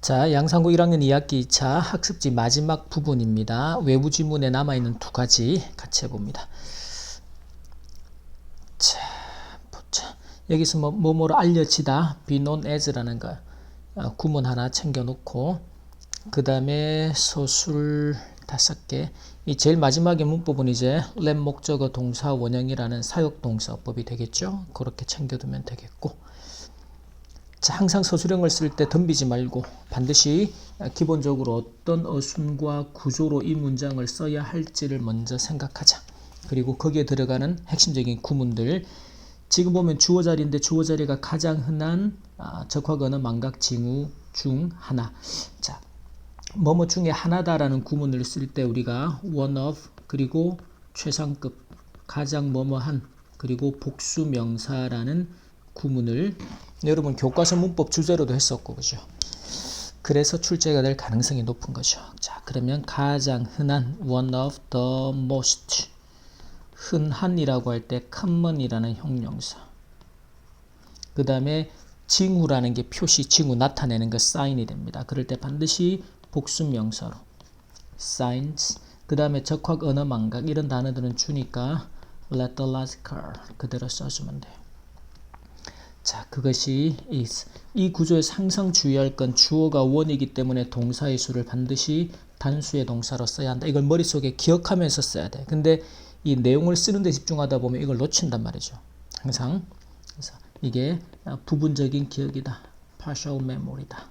자, 양상고 1학년 2학기 2차 학습지 마지막 부분입니다. 외부 지문에 남아있는 두 가지 같이 해봅니다. 자, 보자. 여기서 뭐뭐로 알려지다, be known as라는 거 구문 하나 챙겨놓고, 그 다음에 서술 5개. 이 제일 마지막에 문법은 이제 let 목적어 동사 원형이라는 사역동사법이 되겠죠. 그렇게 챙겨두면 되겠고, 자, 항상 서술형을 쓸 때 덤비지 말고 반드시 기본적으로 어떤 어순과 구조로 이 문장을 써야 할지를 먼저 생각하자. 그리고 거기에 들어가는 핵심적인 구문들. 지금 보면 주어 자리인데 주어 자리가 가장 흔한 적화건어 망각 징후 중 하나. 자, 뭐뭐 중에 하나다라는 구문을 쓸 때 우리가 one of, 그리고 최상급, 가장 뭐뭐한, 그리고 복수 명사라는 구문을 여러분 교과서 문법 주제로도 했었고, 그죠? 그래서 출제가 될 가능성이 높은 거죠. 자, 그러면 가장 흔한 one of the most, 흔한이라고 할 때 common이라는 형용사, 그 다음에 징후라는 게 표시, 징후 나타내는 거 sign이 됩니다. 그럴 때 반드시 복수 명사로 signs, 그 다음에 적확 언어 망각 이런 단어들은 주니까 lethological 그대로 써주면 돼요. 자, 그것이 is. 이 구조에서 항상 주의할 건 주어가 원이기 때문에 동사의 수를 반드시 단수의 동사로 써야 한다. 이걸 머릿속에 기억하면서 써야 돼. 근데 이 내용을 쓰는 데 집중하다 보면 이걸 놓친단 말이죠. 항상. 그래서 이게 부분적인 기억이다. partial memory다.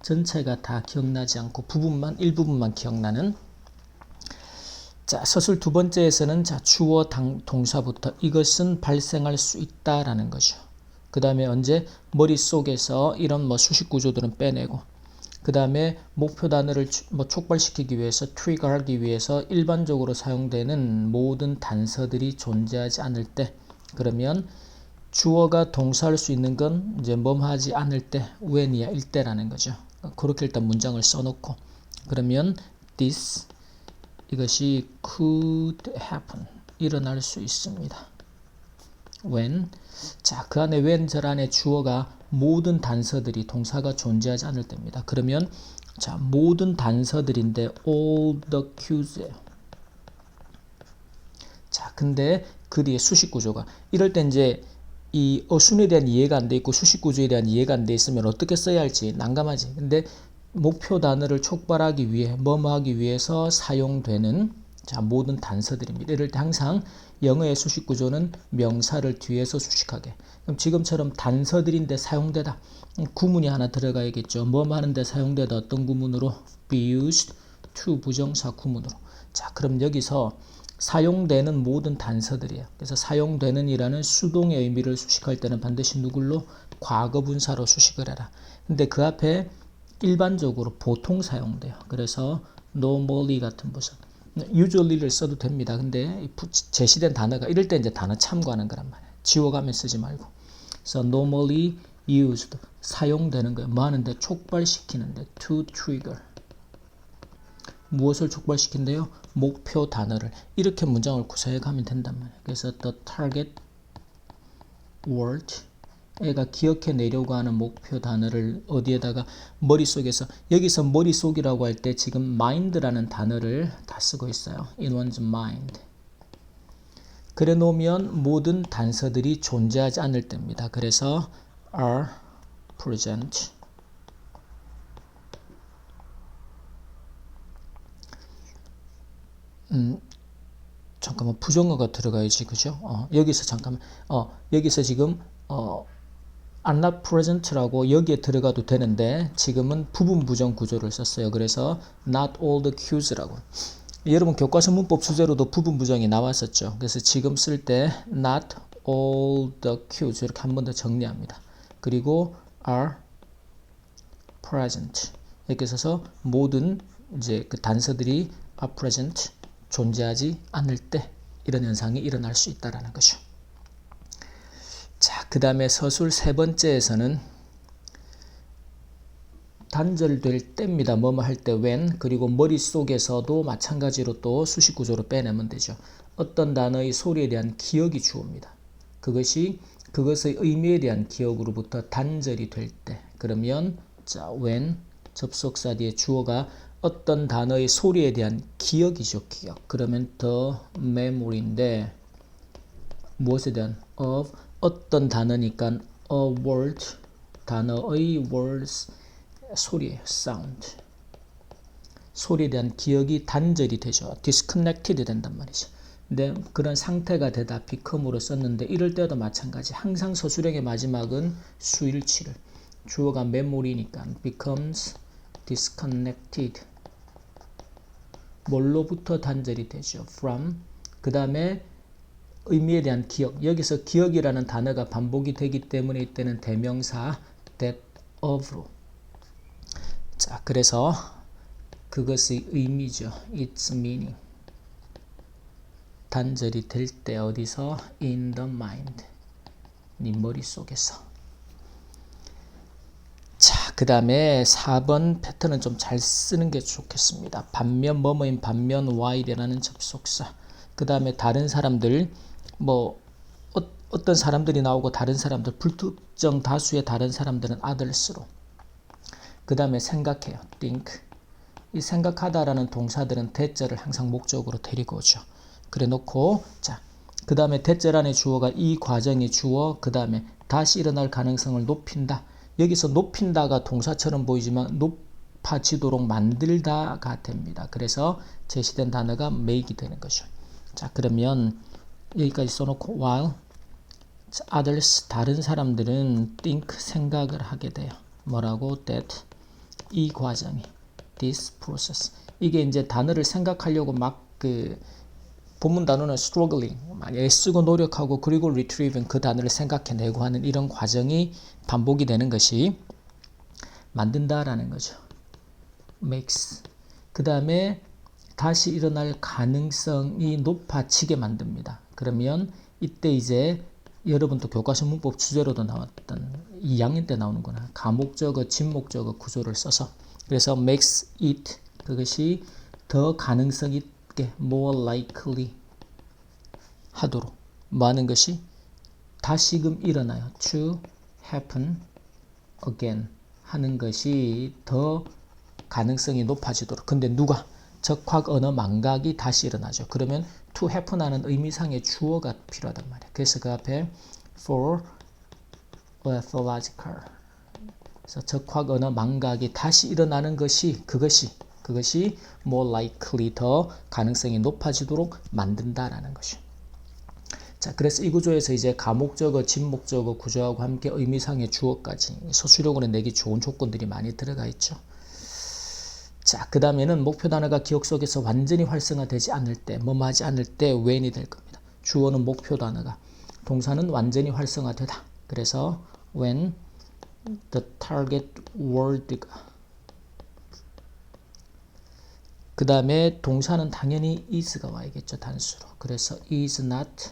전체가 다 기억나지 않고 부분만, 일부분만 기억나는. 자, 서술 두 번째에서는 자, 주어 동사부터 이것은 발생할 수 있다라는 거죠. 그 다음에 언제 머릿속에서 이런 수식 구조들은 빼내고, 그 다음에 목표 단어를 촉발시키기 위해서 트리거하기 위해서 일반적으로 사용되는 모든 단서들이 존재하지 않을 때, 그러면 주어가 동사할 수 있는 건 이제 뭐하지 않을 때, when이야, 일때라는 거죠. 그렇게 일단 문장을 써놓고, 그러면 this, 이것이 could happen, 일어날 수 있습니다. when, 자, 그 안에 when 절 안에 주어가 모든 단서들이 동사가 존재하지 않을 때입니다. 그러면 자, 모든 단서들인데 all the cues예요. 자, 근데 그 뒤에 수식 구조가 이럴 때 이제 이 어순에 대한 이해가 안 돼 있고 수식 구조에 대한 이해가 안 돼 있으면 어떻게 써야 할지 난감하지. 근데 목표 단어를 촉발하기 위해 뭐뭐하기 위해서 사용되는 자, 모든 단서들입니다. 이럴 때 항상 영어의 수식 구조는 명사를 뒤에서 수식하게. 그럼 지금처럼 단서들인데 사용되다. 구문이 하나 들어가야겠죠. 뭐 하는데 사용되다. 어떤 구문으로? be used to 부정사 구문으로. 자, 그럼 여기서 사용되는 모든 단서들이에요. 그래서 사용되는 이라는 수동의 의미를 수식할 때는 반드시 누굴로? 과거분사로 수식을 해라. 근데 그 앞에 일반적으로 보통 사용돼요. 그래서 normally 같은 부사. usually를 써도 됩니다. 근데 제시된 단어가 이럴 때 이제 단어 참고하는 거란 말이에요. 지워가면 쓰지 말고. 그래서 normally used, 사용되는 거예요. 뭐 하는데? 촉발시키는데. to trigger. 무엇을 촉발시킨대요? 목표 단어를. 이렇게 문장을 구성해 가면 된단 말이에요. 그래서 the target word, 애가 기억해 내려고 하는 목표 단어를 어디에다가 머릿속에서, 여기서 머릿속이라고 할 때 지금 mind라는 단어를 다 쓰고 있어요. in one's mind. 그래 놓으면 모든 단서들이 존재하지 않을 때입니다. 그래서 are present. 잠깐만, 부정어가 들어가야지, 그죠? 여기서 잠깐만, 여기서 지금 are not present라고 여기에 들어가도 되는데 지금은 부분 부정 구조를 썼어요. 그래서 not all the cues라고. 여러분 교과서 문법 주제로도 부분 부정이 나왔었죠. 그래서 지금 쓸 때 not all the cues 이렇게 한 번 더 정리합니다. 그리고 are present 이렇게 써서 모든 이제 그 단서들이 are present, 존재하지 않을 때 이런 현상이 일어날 수 있다라는 거죠. 자, 그 다음에 서술 세 번째에서는 단절될 때입니다. 뭐뭐 할 때 when, 그리고 머릿속에서도 마찬가지로 또 수식 구조로 빼내면 되죠. 어떤 단어의 소리에 대한 기억이 주어입니다. 그것이 그것의 의미에 대한 기억으로부터 단절이 될 때, 그러면 자, when 접속사 뒤에 주어가 어떤 단어의 소리에 대한 기억이죠. 기억. 그러면 the memory인데 무엇에 대한 of 어떤 단어니까 a word 단어의 words 소리예요. sound. 소리에 대한 기억이 단절이 되죠. disconnected 된단 말이죠. 근데 그런 상태가 되다 become으로 썼는데 이럴 때도 마찬가지. 항상 서술형의 마지막은 수일치를. 주어가 memory니까 becomes disconnected. 뭘로부터 단절이 되죠? from. 그 다음에 의미에 대한 기억. 여기서 기억이라는 단어가 반복이 되기 때문에 이때는 대명사 that of로. 자, 그래서 그것의 의미죠. its meaning. 단절이 될 때 어디서? in the mind. 네 머릿속에서. 자, 그 다음에 4번 패턴은 좀 잘 쓰는 게 좋겠습니다. 반면 뭐뭐인 반면 while이라는 접속사. 그 다음에 다른 사람들 어떤 사람들이 나오고 다른 사람들 불특정 다수의 다른 사람들은 others로. 그 다음에 생각해요. think. 이 생각하다라는 동사들은 대절을 항상 목적으로 데리고 오죠. 그래 놓고 자, 그 다음에 대절 안에 주어가 이 과정이 주어 그 다음에 다시 일어날 가능성을 높인다. 여기서 높인다가 동사처럼 보이지만 높아지도록 만들다가 됩니다. 그래서 제시된 단어가 make이 되는 거죠. 자, 그러면 여기까지 써놓고 while others 다른 사람들은 think 생각을 하게 돼요. 뭐라고? that 이 과정이 this process 이게 이제 단어를 생각하려고 막 본문 단어는 struggling 많이 애쓰고 노력하고 그리고 retrieving 그 단어를 생각해내고 하는 이런 과정이 반복이 되는 것이 만든다라는 거죠. makes 그 다음에 다시 일어날 가능성이 높아지게 만듭니다. 그러면 이때 이제 여러분도 교과서 문법 주제로도 나왔던 2학년 때 나오는구나. 가목적어, 진목적어 구조를 써서 그래서 makes it 그것이 더 가능성 있게 more likely 하도록 뭐 하는 것이 다시금 일어나요. to happen again 하는 것이 더 가능성이 높아지도록. 근데 누가? 적확 언어 망각이 다시 일어나죠. 그러면 to happen하는 의미상의 주어가 필요하단 말이에요. 그래서 그 앞에 for pathological 그래서 적확 언어 망각이 다시 일어나는 것이 그것이 more likely 더 가능성이 높아지도록 만든다라는 것이죠. 자, 그래서 이 구조에서 이제 가목적어, 진목적어 구조하고 함께 의미상의 주어까지 서술형으로 내기 좋은 조건들이 많이 들어가 있죠. 자, 그 다음에는 목표 단어가 기억 속에서 완전히 활성화되지 않을 때, 뭐뭐 하지 않을 때 when이 될 겁니다. 주어는 목표 단어가, 동사는 완전히 활성화되다. 그래서 when the target word가 그 다음에 동사는 당연히 is가 와야겠죠. 단수로. 그래서 is not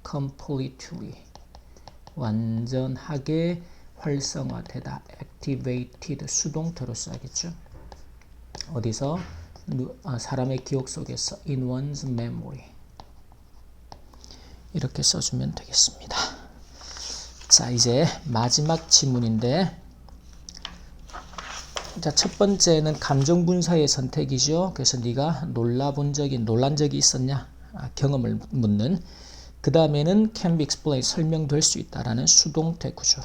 completely 완전하게 활성화되다. activated 수동태로 써야겠죠. 어디서? 사람의 기억 속에서 in one's memory 이렇게 써주면 되겠습니다. 자, 이제 마지막 지문인데 자, 첫 번째는 감정 분사의 선택이죠. 그래서 네가 놀란 적이 있었냐? 경험을 묻는. 그 다음에는 can be explained 설명될 수 있다라는 수동태 구조.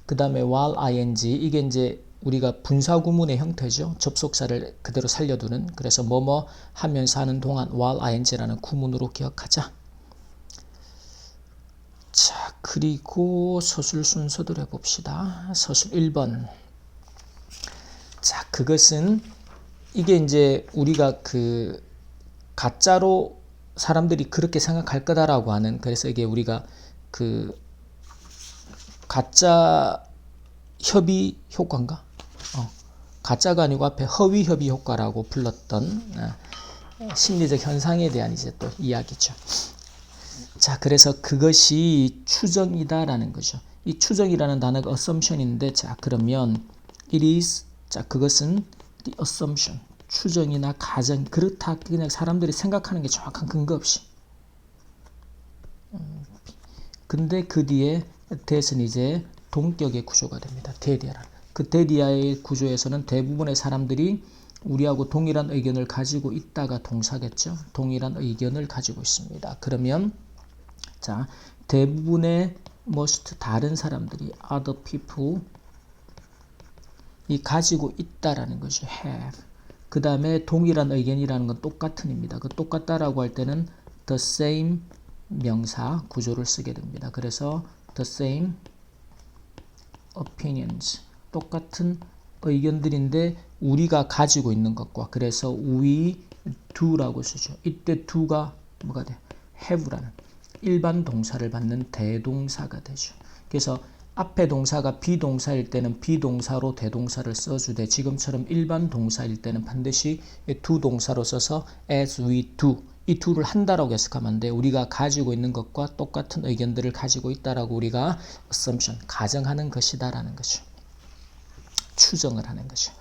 그 다음에 while ing 이게 이제 우리가 분사 구문의 형태죠. 접속사를 그대로 살려두는. 그래서 뭐뭐 하면서 하는 동안 while ing라는 구문으로 기억하자. 자, 그리고 서술 순서대로 해봅시다. 서술 1번. 자, 그것은 이게 이제 우리가 가짜로 사람들이 그렇게 생각할 거다라고 하는 그래서 이게 우리가 가짜 협의 효과인가? 가짜가 아니고 앞에 허위 협의 효과라고 불렀던 심리적 현상에 대한 이제 또 이야기죠. 자, 그래서 그것이 추정이다라는 거죠. 이 추정이라는 단어가 assumption인데 자, 그러면 it is 자, 그것은 the assumption 추정이나 가정 그렇다 그냥 사람들이 생각하는 게 정확한 근거 없이 근데 그 뒤에 that은 이제 동격의 구조가 됩니다. that이란 그 데디아의 구조에서는 대부분의 사람들이 우리하고 동일한 의견을 가지고 있다가 동사겠죠. 동일한 의견을 가지고 있습니다. 그러면 자, 대부분의 most 다른 사람들이 other people 이 가지고 있다라는 거죠. have. 그 다음에 동일한 의견이라는 건 똑같은입니다. 그 똑같다라고 할 때는 the same 명사 구조를 쓰게 됩니다. 그래서 the same opinions 똑같은 의견들인데 우리가 가지고 있는 것과 그래서 we do라고 쓰죠. 이때 do가 뭐가 돼? have라는 일반 동사를 받는 대동사가 되죠. 그래서 앞에 동사가 비동사일 때는 비동사로 대동사를 써주되 지금처럼 일반 동사일 때는 반드시 do 동사로 써서 as we do 이 do를 한다라고 해석하면 안 돼. 우리가 가지고 있는 것과 똑같은 의견들을 가지고 있다라고 우리가 assumption 가정하는 것이다라는 거죠. 추정을 하는 거죠.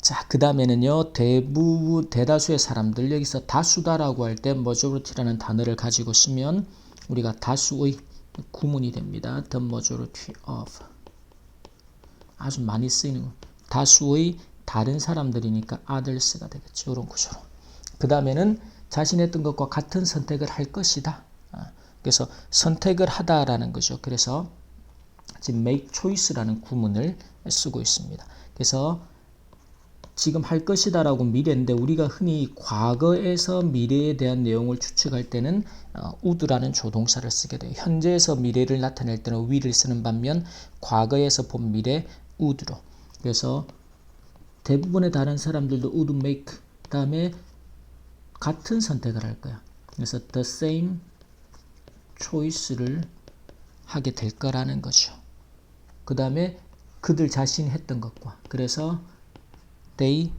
자, 그 다음에는요, 대다수의 사람들, 여기서 다수다라고 할 때 majority라는 단어를 가지고 쓰면 우리가 다수의 구문이 됩니다. The majority of. 아주 많이 쓰이는 다수의 다른 사람들이니까 others가 되겠죠. 이런 구조로. 그 다음에는 자신이 했던 것과 같은 선택을 할 것이다. 그래서 선택을 하다라는 거죠. 그래서 지금 make choice라는 구문을 쓰고 있습니다. 그래서 지금 할 것이다라고 미래인데 우리가 흔히 과거에서 미래에 대한 내용을 추측할 때는 would라는 조동사를 쓰게 돼요. 현재에서 미래를 나타낼 때는 will을 쓰는 반면 과거에서 본 미래 would로. 그래서 대부분의 다른 사람들도 would make 다음에 같은 선택을 할 거야. 그래서 the same choice를 하게 될 거라는 거죠. 그 다음에 그들 자신이 했던 것과 그래서 they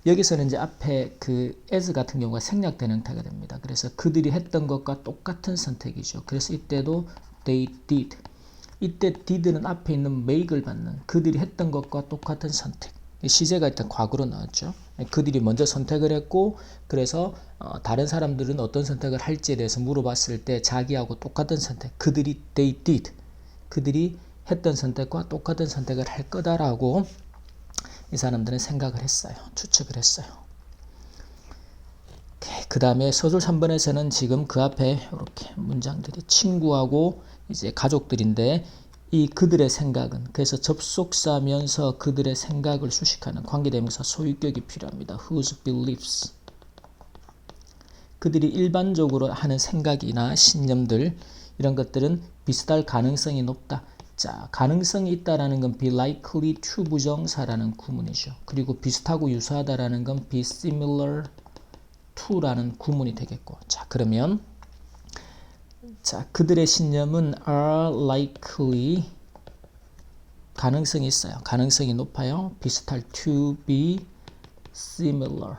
여기서는 이제 앞에 그 as 같은 경우가 생략되는 형태가 됩니다. 그래서 그들이 했던 것과 똑같은 선택이죠. 그래서 이때도 they did. 이때 did는 앞에 있는 make를 받는 그들이 했던 것과 똑같은 선택. 시제가 일단 과거로 나왔죠. 그들이 먼저 선택을 했고 그래서 다른 사람들은 어떤 선택을 할지에 대해서 물어봤을 때 자기하고 똑같은 선택. 그들이 they did. 그들이 했던 선택과 똑같은 선택을 할 거다라고 이 사람들은 생각을 했어요. 추측을 했어요. 그 다음에 서술 3번에서는 지금 그 앞에 이렇게 문장들이 친구하고 이제 가족들인데 이 그들의 생각은 그래서 접속사면서 그들의 생각을 수식하는 관계대명사 소유격이 필요합니다. whose beliefs 그들이 일반적으로 하는 생각이나 신념들 이런 것들은 비슷할 가능성이 높다. 자, 가능성이 있다라는 건 be likely to 부정사라는 구문이죠. 그리고 비슷하고 유사하다라는 건 be similar to라는 구문이 되겠고. 자, 그러면 자, 그들의 신념은 are likely 가능성이 있어요. 가능성이 높아요. 비슷할 to be similar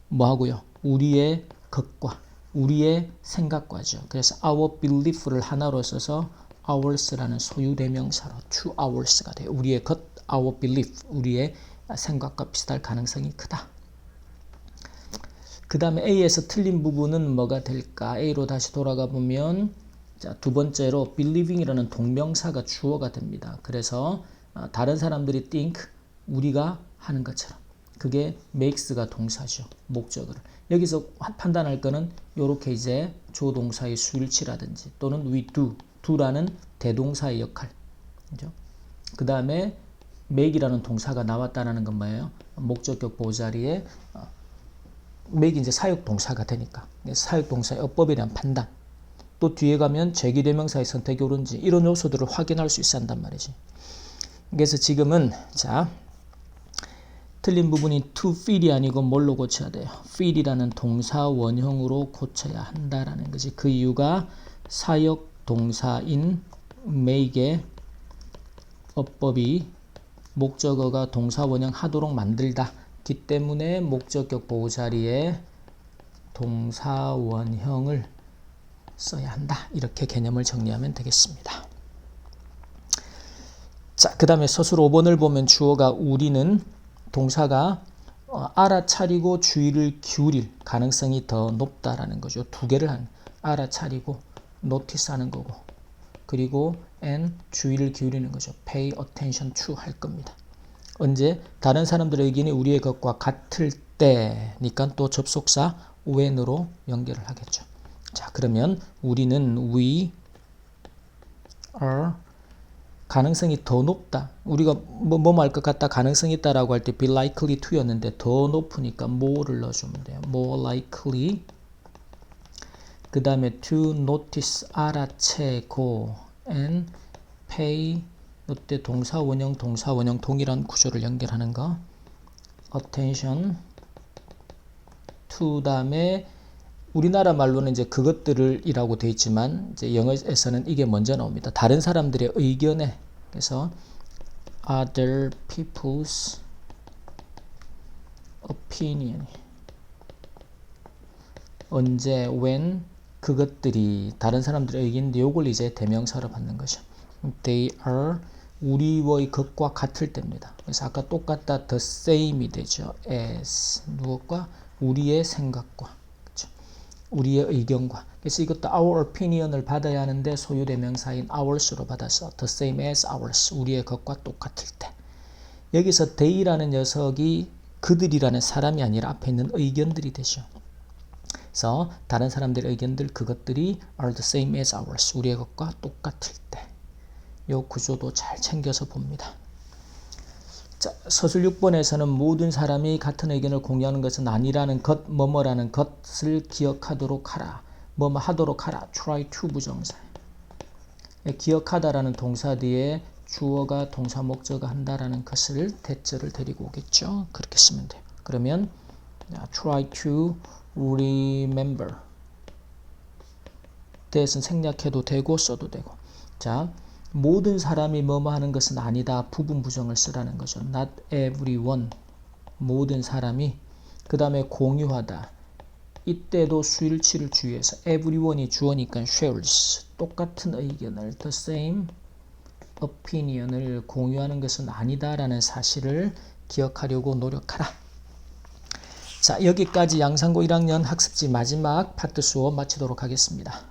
뭐 하고요? 우리의 것과 우리의 생각과죠. 그래서 our belief를 하나로 써서 ours라는 소유 대명사로 to ours가 돼요. 우리의 것, our belief, 우리의 생각과 비슷할 가능성이 크다. 그 다음에 A에서 틀린 부분은 뭐가 될까? A로 다시 돌아가 보면 자, 두 번째로 believing이라는 동명사가 주어가 됩니다. 그래서 다른 사람들이 think, 우리가 하는 것처럼 그게 makes가 동사죠. 목적어를. 여기서 판단할 거는 이렇게 이제 조동사의 수일치라든지 또는 we do, do라는 대동사의 역할. 그죠? 그 다음에 make이라는 동사가 나왔다는 건 뭐예요? 목적격 보자리에 make 이제 사역 동사가 되니까 사역 동사의 어법에 대한 판단. 또 뒤에 가면 제기대명사의 선택이 옳은지 이런 요소들을 확인할 수 있어야 한단 말이지. 그래서 지금은 자 틀린 부분이 to feel이 아니고 뭘로 고쳐야 돼요? feel이라는 동사 원형으로 고쳐야 한다라는 거지. 그 이유가 사역 동사인 make의 어법이 목적어가 동사 원형 하도록 만들다기 때문에 목적격 보호 자리에 동사 원형을 써야 한다. 이렇게 개념을 정리하면 되겠습니다. 자, 그 다음에 서술 5번을 보면 주어가 우리는 동사가 알아차리고 주의를 기울일 가능성이 더 높다라는 거죠. 두 개를 알아차리고 노티스하는 거고 그리고 and 주의를 기울이는 거죠. pay attention to 할 겁니다. 언제? 다른 사람들의 의견이 우리의 것과 같을 때니까 또 접속사 when으로 연결을 하겠죠. 자, 그러면 우리는 we are 가능성이 더 높다. 우리가 뭐 할 것 같다, 가능성이 있다라고 할 때 be likely to였는데 더 높으니까 more를 넣어주면 돼요. more likely. 그 다음에 to notice 알아채고 and pay 이때 동사 원형 동일한 구조를 연결하는 거. attention to 다음에 우리나라 말로는 이제 그것들을 이라고 되어 있지만 이제 영어에서는 이게 먼저 나옵니다. 다른 사람들의 의견에. 그래서 other people's opinion. 언제 when 그것들이 다른 사람들의 의견인데 요걸 이제 대명사로 받는 거죠. They are 우리의 것과 같을 때입니다. 그래서 아까 똑같다 the same이 되죠. as 무엇과 우리의 생각과 그렇죠? 우리의 의견과. 그래서 이것도 our opinion을 받아야 하는데 소유 대명사인 ours로 받아서 the same as ours 우리의 것과 똑같을 때. 여기서 they라는 녀석이 그들이라는 사람이 아니라 앞에 있는 의견들이 되죠. 그래서 다른 사람들의 의견들 그것들이 are the same as ours 우리의 것과 똑같을 때. 요 구조도 잘 챙겨서 봅니다. 자, 서술 6번에서는 모든 사람이 같은 의견을 공유하는 것은 아니라는 것, 뭐뭐라는 것을 기억하도록 하라. 뭐뭐 하도록 하라. try to 부정사. 기억하다라는 동사 뒤에 주어가 동사 목적어 한다라는 것을 대절을 데리고 오겠죠. 그렇게 쓰면 돼요. 그러면 try to remember. 대해서는 생략해도 되고 써도 되고. 자, 모든 사람이 뭐뭐 하는 것은 아니다. 부분 부정을 쓰라는 거죠. Not everyone. 모든 사람이. 그 다음에 공유하다. 이때도 수일치를 주의해서 everyone이 주어니까 shares. 똑같은 의견을 the same opinion을 공유하는 것은 아니다라는 사실을 기억하려고 노력하라. 자, 여기까지 양산고 1학년 학습지 마지막 파트 수업 마치도록 하겠습니다.